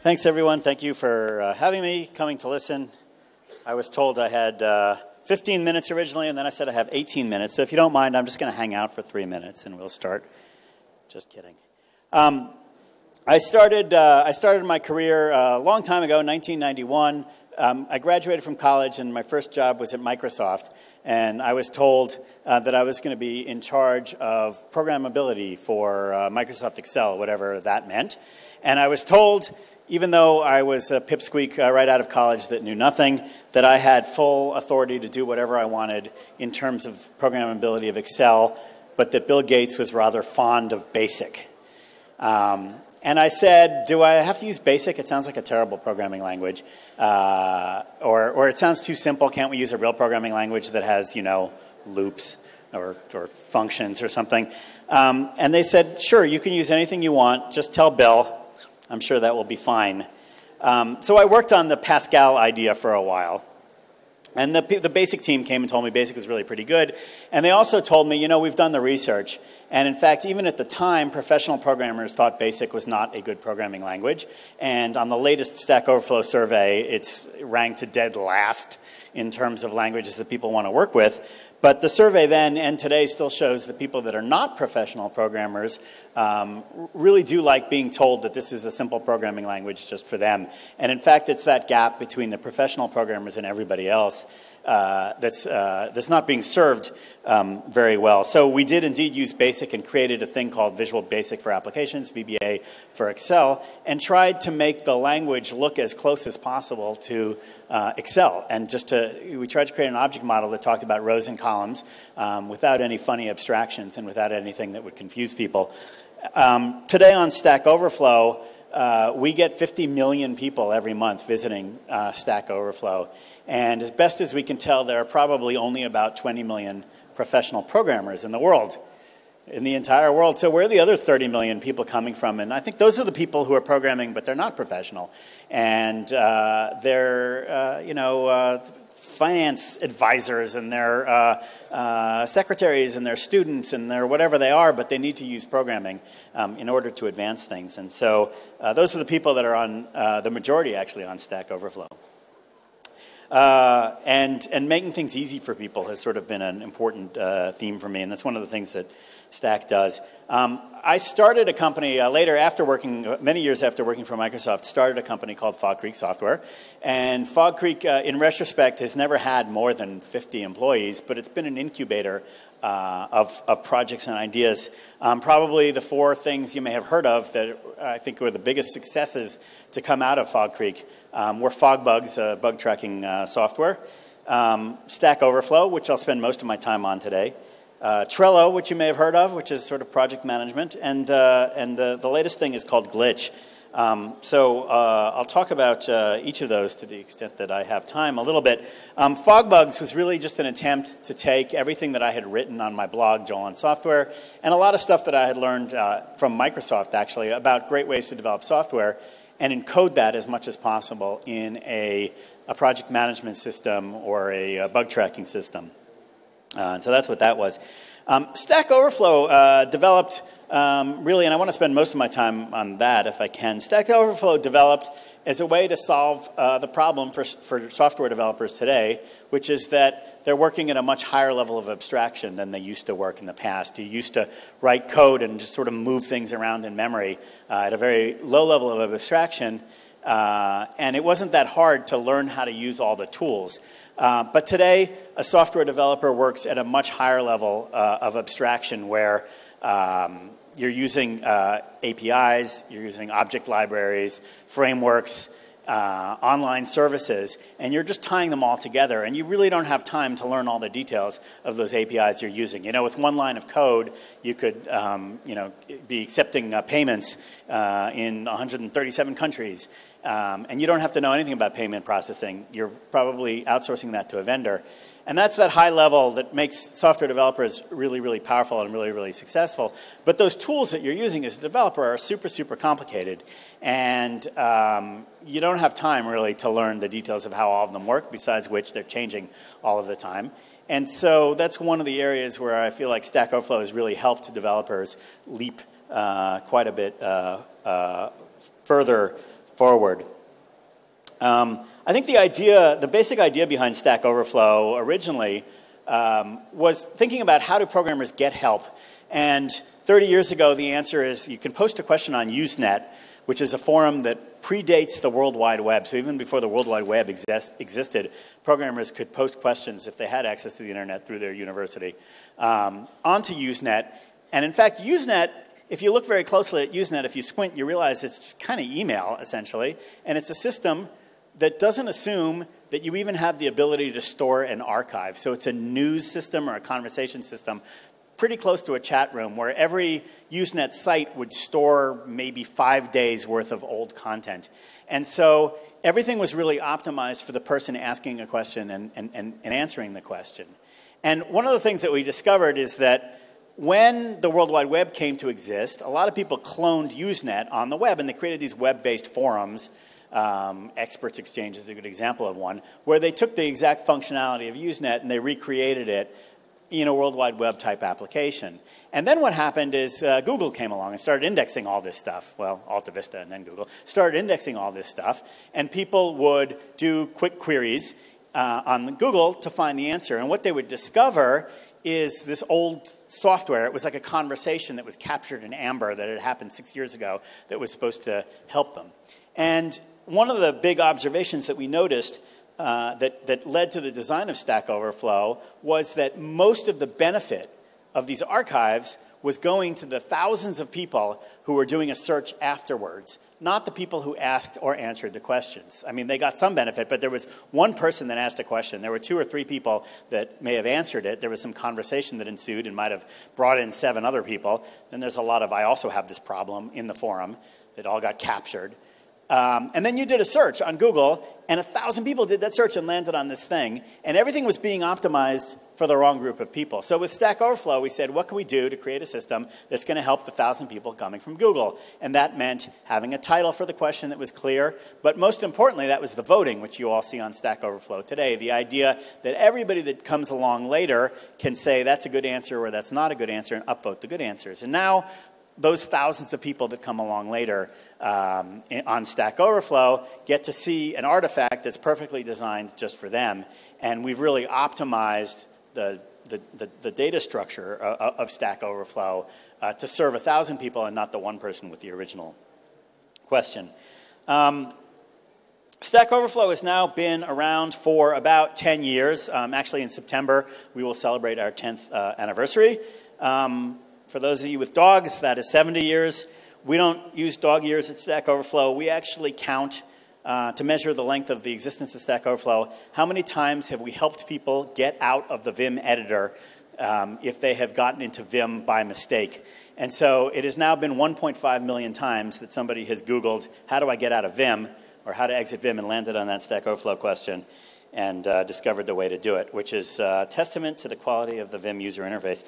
Thanks, everyone. Thank you for having me, coming to listen. I was told I had 15 minutes originally, and then I said I have 18 minutes. So if you don't mind, I'm just going to hang out for 3 minutes, and we'll start. Just kidding. I started my career a long time ago, 1991. I graduated from college, and my first job was at Microsoft. And I was told that I was going to be in charge of programmability for Microsoft Excel, whatever that meant. And I was told, even though I was a pipsqueak right out of college that knew nothing, that I had full authority to do whatever I wanted in terms of programmability of Excel, but that Bill Gates was rather fond of BASIC. And I said, do I have to use BASIC? It sounds like a terrible programming language. Or it sounds too simple. Can't we use a real programming language that has, loops or functions or something? And they said, sure, you can use anything you want. Just tell Bill. I'm sure that will be fine. So I worked on the Pascal idea for a while. And the BASIC team came and told me BASIC was really pretty good. And they also told me, we've done the research. And in fact, even at the time, professional programmers thought BASIC was not a good programming language. And on the latest Stack Overflow survey, it's ranked dead last in terms of languages that people want to work with. But the survey then and today still shows that people that are not professional programmers really do like being told that this is a simple programming language just for them. And in fact, it's that gap between the professional programmers and everybody else that's not being served very well. So we did indeed use BASIC and created a thing called Visual Basic for Applications, VBA for Excel, and tried to make the language look as close as possible to Excel. And we tried to create an object model that talked about rows and columns without any funny abstractions and without anything that would confuse people. Today on Stack Overflow, we get 50 million people every month visiting Stack Overflow. And as best as we can tell, there are probably only about 20 million professional programmers in the world, in the entire world. So where are the other 30 million people coming from? And I think those are the people who are programming, but they're not professional. And they're, finance advisors, and they're secretaries, and they're students, and they're whatever they are, but they need to use programming in order to advance things. And so those are the people that are on, the majority actually, on Stack Overflow. And making things easy for people has sort of been an important theme for me, and that's one of the things that Stack does. I started a company later, many years after working for Microsoft, started a company called Fog Creek Software. And Fog Creek, in retrospect, has never had more than 50 employees, but it's been an incubator of projects and ideas. Probably the 4 things you may have heard of that I think were the biggest successes to come out of Fog Creek were FogBugs, bug tracking software, Stack Overflow, which I'll spend most of my time on today, Trello, which you may have heard of, which is sort of project management, and the latest thing is called Glitch. So I'll talk about each of those to the extent that I have time a little bit. FogBugs was really just an attempt to take everything that I had written on my blog, Joel on Software, and a lot of stuff that I had learned from Microsoft, actually, about great ways to develop software, and encode that as much as possible in a project management system or a bug tracking system. So that's what that was. Stack Overflow developed really, and I want to spend most of my time on that if I can. Stack Overflow developed as a way to solve the problem for software developers today, which is that they're working at a much higher level of abstraction than they used to work in the past. You used to write code and just sort of move things around in memory at a very low level of abstraction, and it wasn't that hard to learn how to use all the tools. But today, a software developer works at a much higher level of abstraction where you're using APIs, you're using object libraries, frameworks, online services, and you're just tying them all together. And you really don't have time to learn all the details of those APIs you're using. With one line of code, you could be accepting payments in 137 countries. And you don't have to know anything about payment processing. You're probably outsourcing that to a vendor. And that's that high level that makes software developers really, really powerful and really, really successful. But those tools that you're using as a developer are super, super complicated. And you don't have time, really, to learn the details of how all of them work, besides which they're changing all of the time. And so that's one of the areas where I feel like Stack Overflow has really helped developers leap quite a bit further forward. I think the basic idea behind Stack Overflow originally was thinking about how do programmers get help. And 30 years ago, the answer is you can post a question on Usenet, which is a forum that predates the World Wide Web. So even before the World Wide Web existed, programmers could post questions if they had access to the internet through their university onto Usenet. And in fact, Usenet, if you look very closely at Usenet, if you squint, you realize it's kind of email, essentially. And it's a system that doesn't assume that you even have the ability to store an archive. So it's a news system or a conversation system pretty close to a chat room where every Usenet site would store maybe 5 days worth of old content. And so everything was really optimized for the person asking a question and answering the question. And one of the things that we discovered is that when the World Wide Web came to exist, a lot of people cloned Usenet on the web, and they created these web-based forums. Experts Exchange is a good example of one, where they took the exact functionality of Usenet and they recreated it in a World Wide Web type application. And then what happened is Google came along and started indexing all this stuff. Well, Alta Vista and then Google started indexing all this stuff, and people would do quick queries on Google to find the answer. And what they would discover is this old software. It was like a conversation that was captured in Amber that had happened 6 years ago that was supposed to help them. And one of the big observations that we noticed that led to the design of Stack Overflow was that most of the benefit of these archives was going to the thousands of people who were doing a search afterwards, not the people who asked or answered the questions. I mean, they got some benefit, but there was one person that asked a question. There were 2 or 3 people that may have answered it. There was some conversation that ensued and might have brought in 7 other people. Then there's a lot of, I also have this problem in the forum that all got captured. And then you did a search on Google, and 1,000 people did that search and landed on this thing, and everything was being optimized for the wrong group of people. So with Stack Overflow, we said, what can we do to create a system that's going to help the 1,000 people coming from Google? And that meant having a title for the question that was clear, but most importantly, that was the voting, which you all see on Stack Overflow today. The idea that everybody that comes along later can say that's a good answer or that's not a good answer and upvote the good answers. And now, those thousands of people that come along later on Stack Overflow get to see an artifact that's perfectly designed just for them. And we've really optimized the data structure of Stack Overflow to serve 1,000 people and not the one person with the original question. Stack Overflow has now been around for about 10 years. Actually, in September, we will celebrate our 10th anniversary. For those of you with dogs, that is 70 years. We don't use dog years at Stack Overflow. We actually count to measure the length of the existence of Stack Overflow. How many times have we helped people get out of the Vim editor if they have gotten into Vim by mistake? And so it has now been 1.5 million times that somebody has Googled, how do I get out of Vim, or how to exit Vim, and landed on that Stack Overflow question and discovered the way to do it, which is a testament to the quality of the Vim user interface.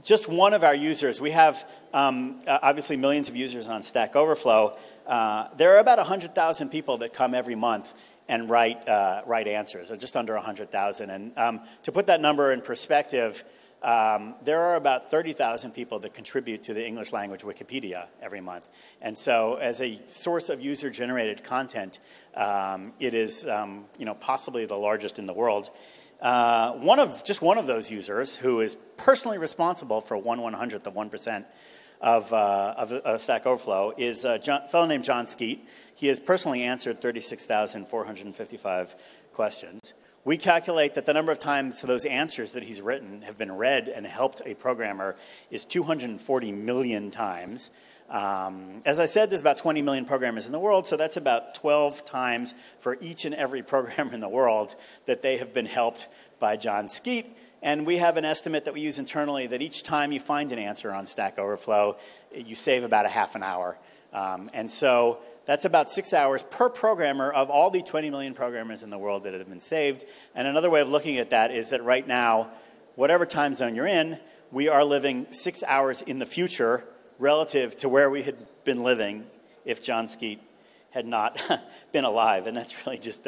Just one of our users, we have obviously millions of users on Stack Overflow. There are about 100,000 people that come every month and write answers, or just under 100,000. And to put that number in perspective, there are about 30,000 people that contribute to the English language Wikipedia every month. And so as a source of user-generated content, it is possibly the largest in the world. One of those users who is personally responsible for 1/100th of 1% of Stack Overflow is a fellow named John Skeet. He has personally answered 36,455 questions. We calculate that the number of times those answers that he's written have been read and helped a programmer is 240 million times. As I said, there's about 20 million programmers in the world, so that's about 12 times for each and every programmer in the world that they have been helped by John Skeet. And we have an estimate that we use internally that each time you find an answer on Stack Overflow, you save about a half an hour. And so that's about 6 hours per programmer of all the 20 million programmers in the world that have been saved. And another way of looking at that is that right now, whatever time zone you're in, we are living 6 hours in the future relative to where we had been living if John Skeet had not been alive. And that's really just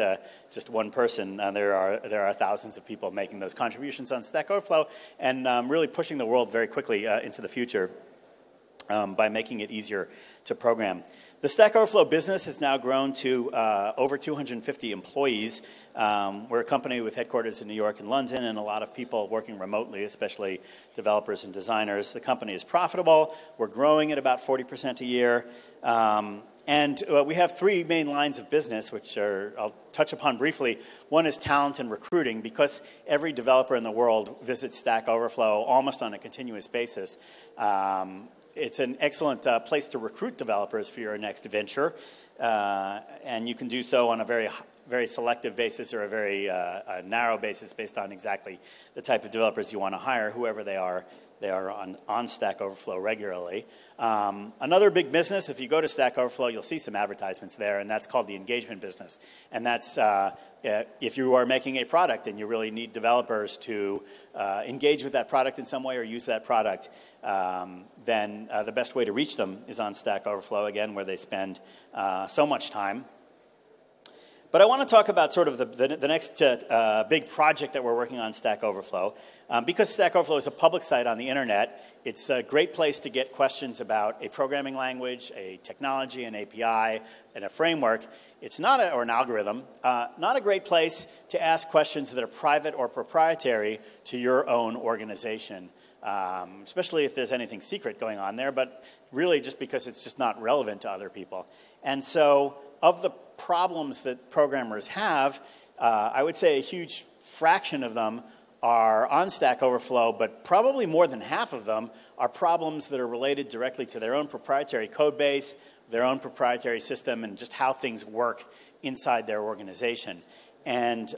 one person. There are thousands of people making those contributions on Stack Overflow and really pushing the world very quickly into the future by making it easier to program. The Stack Overflow business has now grown to over 250 employees. We're a company with headquarters in New York and London, and a lot of people working remotely, especially developers and designers. The company is profitable. We're growing at about 40% a year. And we have three main lines of business, which I'll touch upon briefly. One is talent and recruiting. Because every developer in the world visits Stack Overflow almost on a continuous basis, it's an excellent place to recruit developers for your next venture. And you can do so on a very selective basis or a very narrow basis based on exactly the type of developers you want to hire, whoever they are. They are on Stack Overflow regularly. Another big business, if you go to Stack Overflow, you'll see some advertisements there, and that's called the engagement business. And that's if you are making a product and you really need developers to engage with that product in some way or use that product, then the best way to reach them is on Stack Overflow, again, where they spend so much time. But I want to talk about sort of the next big project that we're working on Stack Overflow. Because Stack Overflow is a public site on the internet, it's a great place to get questions about a programming language, a technology, an API, and a framework. It's not or an algorithm, not a great place to ask questions that are private or proprietary to your own organization, especially if there's anything secret going on there, but really just because it's just not relevant to other people. And so of the problems that programmers have, I would say a huge fraction of them are on Stack Overflow, but probably more than half of them are problems that are related directly to their own proprietary code base, their own proprietary system, and just how things work inside their organization. And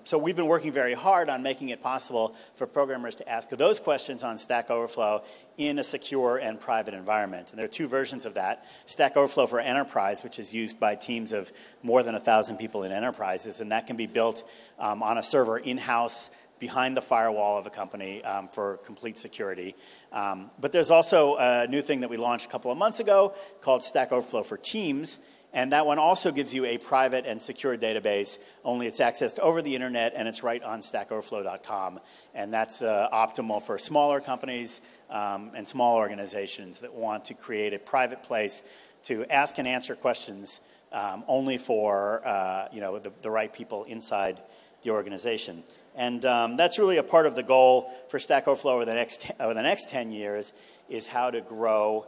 so we've been working very hard on making it possible for programmers to ask those questions on Stack Overflow in a secure and private environment. And there are two versions of that. Stack Overflow for Enterprise, which is used by teams of more than 1,000 people in enterprises, and that can be built on a server in-house behind the firewall of a company for complete security. But there's also a new thing that we launched a couple of months ago called Stack Overflow for Teams. And that one also gives you a private and secure database, only it's accessed over the internet, and it's right on stackoverflow.com. And that's optimal for smaller companies and small organizations that want to create a private place to ask and answer questions only for the right people inside the organization. And that's really a part of the goal for Stack Overflow over the next 10 years, is how to grow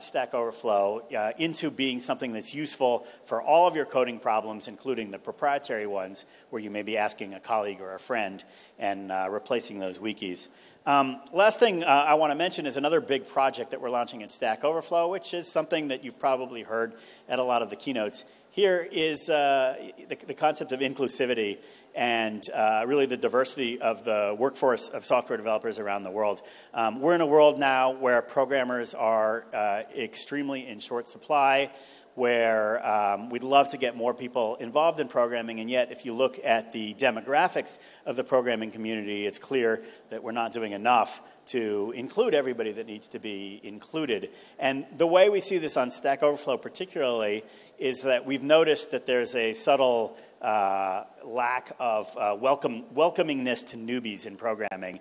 Stack Overflow into being something that's useful for all of your coding problems, including the proprietary ones where you may be asking a colleague or a friend and replacing those wikis. Last thing I want to mention is another big project that we're launching at Stack Overflow, which is something that you've probably heard at a lot of the keynotes. Here is the concept of inclusivity and really the diversity of the workforce of software developers around the world. We're in a world now where programmers are extremely in short supply, where we'd love to get more people involved in programming, and yet if you look at the demographics of the programming community, it's clear that we're not doing enough to include everybody that needs to be included. And the way we see this on Stack Overflow particularly is that we've noticed that there's a subtle lack of welcomingness to newbies in programming,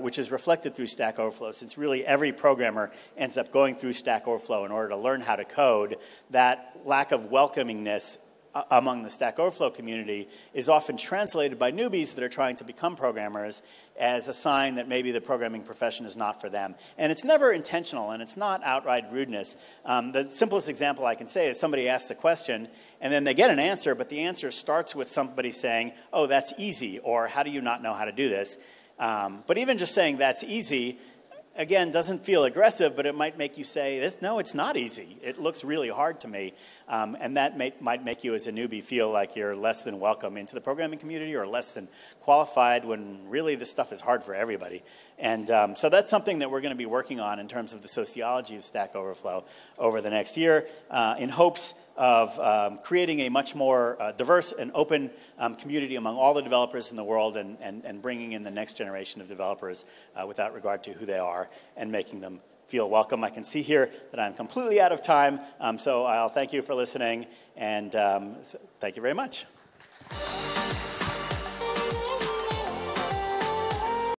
which is reflected through Stack Overflow. Since really every programmer ends up going through Stack Overflow in order to learn how to code, that lack of welcomingness among the Stack Overflow community is often translated by newbies that are trying to become programmers as a sign that maybe the programming profession is not for them. And it's never intentional, and it's not outright rudeness. The simplest example I can say is somebody asks a question, and then they get an answer, but the answer starts with somebody saying, "Oh, that's easy," or "How do you not know how to do this?" But even just saying "that's easy," again, doesn't feel aggressive, but it might make you say, "No, it's not easy. It looks really hard to me." And that might make you as a newbie feel like you're less than welcome into the programming community or less than qualified, when really this stuff is hard for everybody. And so that's something that we're going to be working on in terms of the sociology of Stack Overflow over the next year, in hopes of creating a much more diverse and open community among all the developers in the world, and bringing in the next generation of developers without regard to who they are, and making them feel welcome. I can see here that I'm completely out of time, so I'll thank you for listening, and thank you very much.